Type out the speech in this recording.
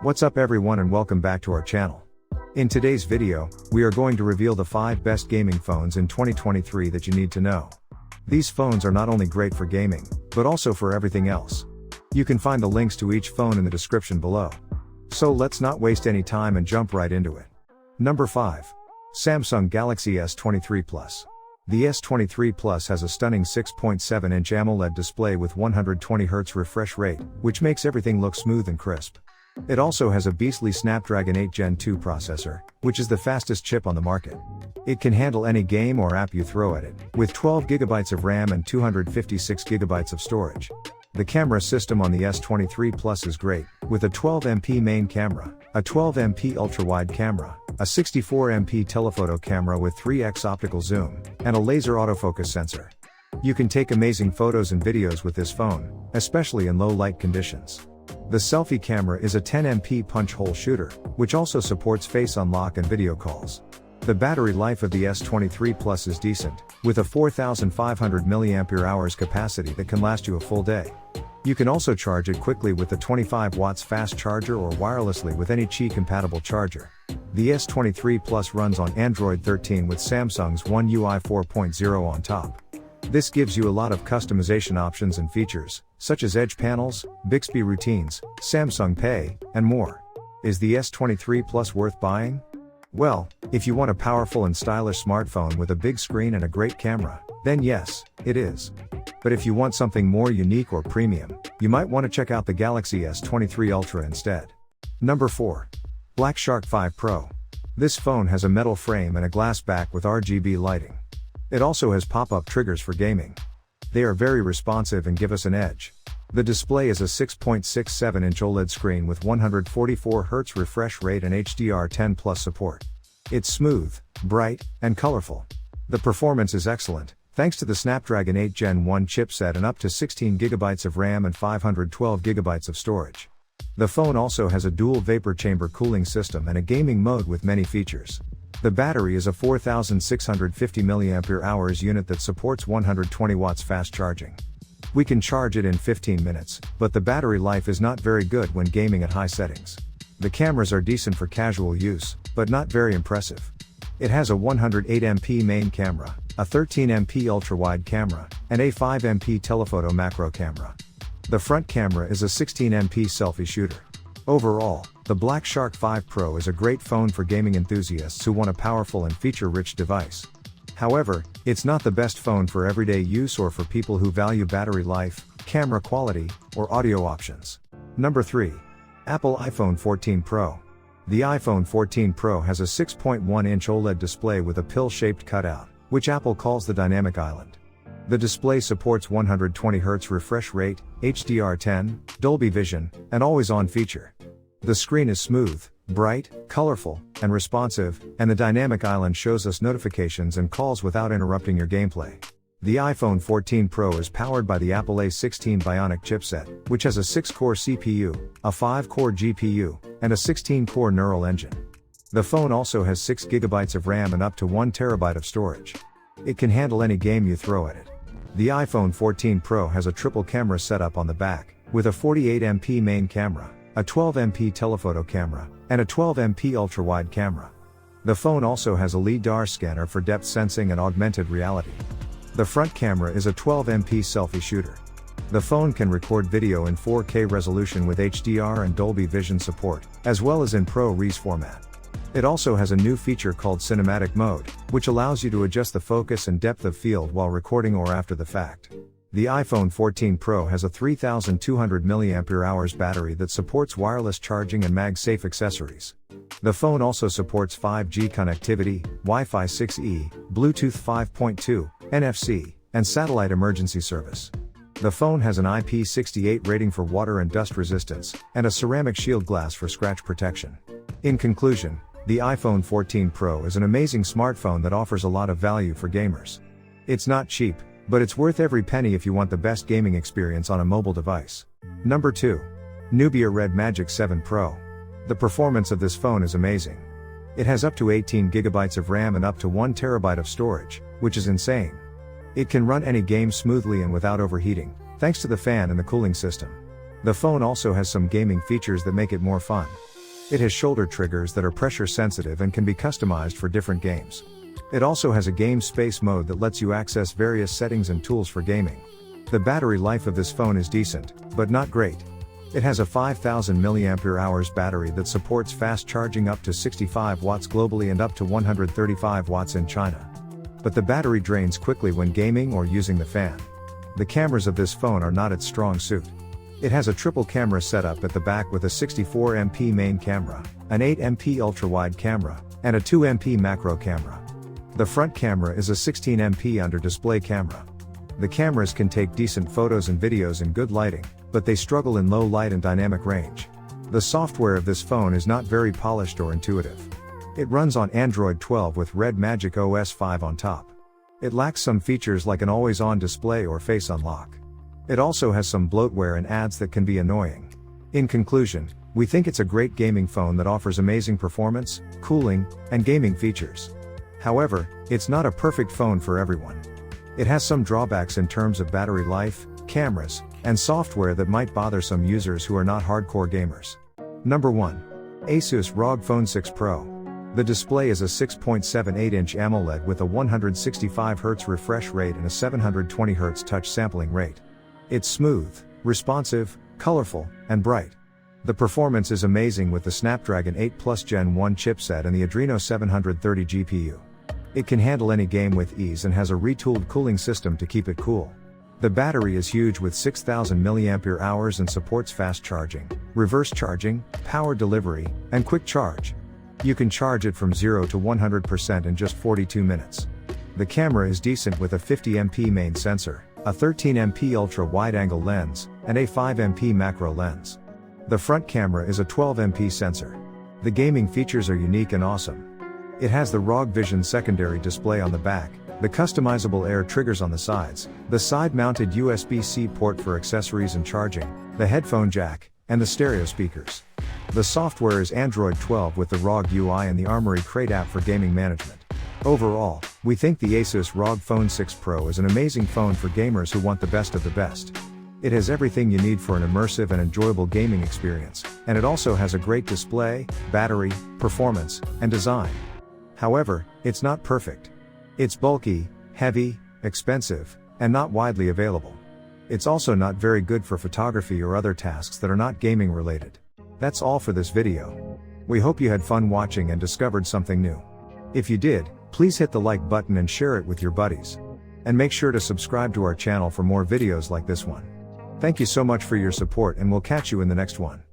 What's up everyone and welcome back to our channel. In today's video, we are going to reveal the 5 best gaming phones in 2023 that you need to know. These phones are not only great for gaming, but also for everything else. You can find the links to each phone in the description below. So let's not waste any time and jump right into it. Number 5. Samsung Galaxy S23 Plus. The S23 Plus has a stunning 6.7-inch AMOLED display with 120Hz refresh rate, which makes everything look smooth and crisp. It also has a beastly Snapdragon 8 Gen 2 processor, which is the fastest chip on the market. It can handle any game or app you throw at it, with 12GB of RAM and 256GB of storage. The camera system on the S23 Plus is great, with a 12MP main camera, a 12MP ultra-wide camera, a 64MP telephoto camera with 3x optical zoom, and a laser autofocus sensor. You can take amazing photos and videos with this phone, especially in low light conditions. The selfie camera is a 10MP punch hole shooter, which also supports face unlock and video calls. The battery life of the S23 Plus is decent, with a 4500 mAh capacity that can last you a full day. You can also charge it quickly with the 25 watts fast charger or wirelessly with any Qi compatible charger. The S23 Plus runs on Android 13 with Samsung's One UI 4.0 on top. This gives you a lot of customization options and features, such as edge panels, Bixby routines, Samsung Pay, and more. Is the S23 Plus worth buying? Well, if you want a powerful and stylish smartphone with a big screen and a great camera, then yes, it is. But if you want something more unique or premium, you might want to check out the Galaxy S23 Ultra instead. Number 4. Black Shark 5 Pro. This phone has a metal frame and a glass back with RGB lighting. It also has pop-up triggers for gaming. They are very responsive and give us an edge. The display is a 6.67-inch OLED screen with 144Hz refresh rate and HDR10+ support. It's smooth, bright, and colorful. The performance is excellent, thanks to the Snapdragon 8 Gen 1 chipset and up to 16GB of RAM and 512GB of storage. The phone also has a dual vapor chamber cooling system and a gaming mode with many features. The battery is a 4650 mAh unit that supports 120 watts fast charging. We can charge it in 15 minutes, but the battery life is not very good when gaming at high settings. The cameras are decent for casual use, but not very impressive. It has a 108MP main camera, a 13MP ultra-wide camera, and a 5MP telephoto macro camera. The front camera is a 16MP selfie shooter. Overall, the Black Shark 5 Pro is a great phone for gaming enthusiasts who want a powerful and feature-rich device. However, it's not the best phone for everyday use or for people who value battery life, camera quality, or audio options. Number 3. Apple iPhone 14 Pro. The iPhone 14 Pro has a 6.1-inch OLED display with a pill-shaped cutout, which Apple calls the Dynamic Island. The display supports 120Hz refresh rate, HDR10, Dolby Vision, and always-on feature. The screen is smooth, bright, colorful, and responsive, and the Dynamic Island shows us notifications and calls without interrupting your gameplay. The iPhone 14 Pro is powered by the Apple A16 Bionic chipset, which has a 6-core CPU, a 5-core GPU, and a 16-core neural engine. The phone also has 6GB of RAM and up to 1TB of storage. It can handle any game you throw at it. The iPhone 14 Pro has a triple camera setup on the back, with a 48MP main camera, a 12MP telephoto camera, and a 12MP ultra-wide camera. The phone also has a LiDAR scanner for depth sensing and augmented reality. The front camera is a 12MP selfie shooter. The phone can record video in 4K resolution with HDR and Dolby Vision support, as well as in ProRes format. It also has a new feature called Cinematic Mode, which allows you to adjust the focus and depth of field while recording or after the fact. The iPhone 14 Pro has a 3200 mAh battery that supports wireless charging and MagSafe accessories. The phone also supports 5G connectivity, Wi-Fi 6E, Bluetooth 5.2, NFC, and satellite emergency service. The phone has an IP68 rating for water and dust resistance, and a ceramic shield glass for scratch protection. In conclusion, the iPhone 14 Pro is an amazing smartphone that offers a lot of value for gamers. It's not cheap, but it's worth every penny if you want the best gaming experience on a mobile device. Number 2. Nubia RedMagic 7 Pro. The performance of this phone is amazing. It has up to 18GB of RAM and up to 1TB of storage, which is insane. It can run any game smoothly and without overheating, thanks to the fan and the cooling system. The phone also has some gaming features that make it more fun. It has shoulder triggers that are pressure sensitive and can be customized for different games. It also has a game space mode that lets you access various settings and tools for gaming. The battery life of this phone is decent, but not great. It has a 5000 mAh battery that supports fast charging up to 65 watts globally and up to 135 watts in China. But the battery drains quickly when gaming or using the fan. The cameras of this phone are not its strong suit. It has a triple camera setup at the back with a 64MP main camera, an 8MP ultra-wide camera, and a 2MP macro camera. The front camera is a 16MP under-display camera. The cameras can take decent photos and videos in good lighting, but they struggle in low light and dynamic range. The software of this phone is not very polished or intuitive. It runs on Android 12 with RedMagic OS 5 on top. It lacks some features like an always-on display or face unlock. It also has some bloatware and ads that can be annoying. In conclusion, we think it's a great gaming phone that offers amazing performance, cooling, and gaming features. However, it's not a perfect phone for everyone. It has some drawbacks in terms of battery life, cameras, and software that might bother some users who are not hardcore gamers. Number 1. ASUS ROG Phone 6 Pro. The display is a 6.78-inch AMOLED with a 165Hz refresh rate and a 720Hz touch sampling rate. It's smooth, responsive, colorful, and bright. The performance is amazing with the Snapdragon 8 Plus Gen 1 chipset and the Adreno 730 GPU. It can handle any game with ease and has a retooled cooling system to keep it cool. The battery is huge with 6000 mAh and supports fast charging, reverse charging, power delivery, and quick charge. You can charge it from 0 to 100% in just 42 minutes. The camera is decent with a 50MP main sensor, a 13MP ultra-wide-angle lens, and a 5MP macro lens. The front camera is a 12MP sensor. The gaming features are unique and awesome. It has the ROG Vision secondary display on the back, the customizable air triggers on the sides, the side-mounted USB-C port for accessories and charging, the headphone jack, and the stereo speakers. The software is Android 12 with the ROG UI and the Armoury Crate app for gaming management. Overall, we think the ASUS ROG Phone 6 Pro is an amazing phone for gamers who want the best of the best. It has everything you need for an immersive and enjoyable gaming experience, and it also has a great display, battery, performance, and design. However, it's not perfect. It's bulky, heavy, expensive, and not widely available. It's also not very good for photography or other tasks that are not gaming related. That's all for this video. We hope you had fun watching and discovered something new. If you did, please hit the like button and share it with your buddies. And make sure to subscribe to our channel for more videos like this one. Thank you so much for your support and we'll catch you in the next one.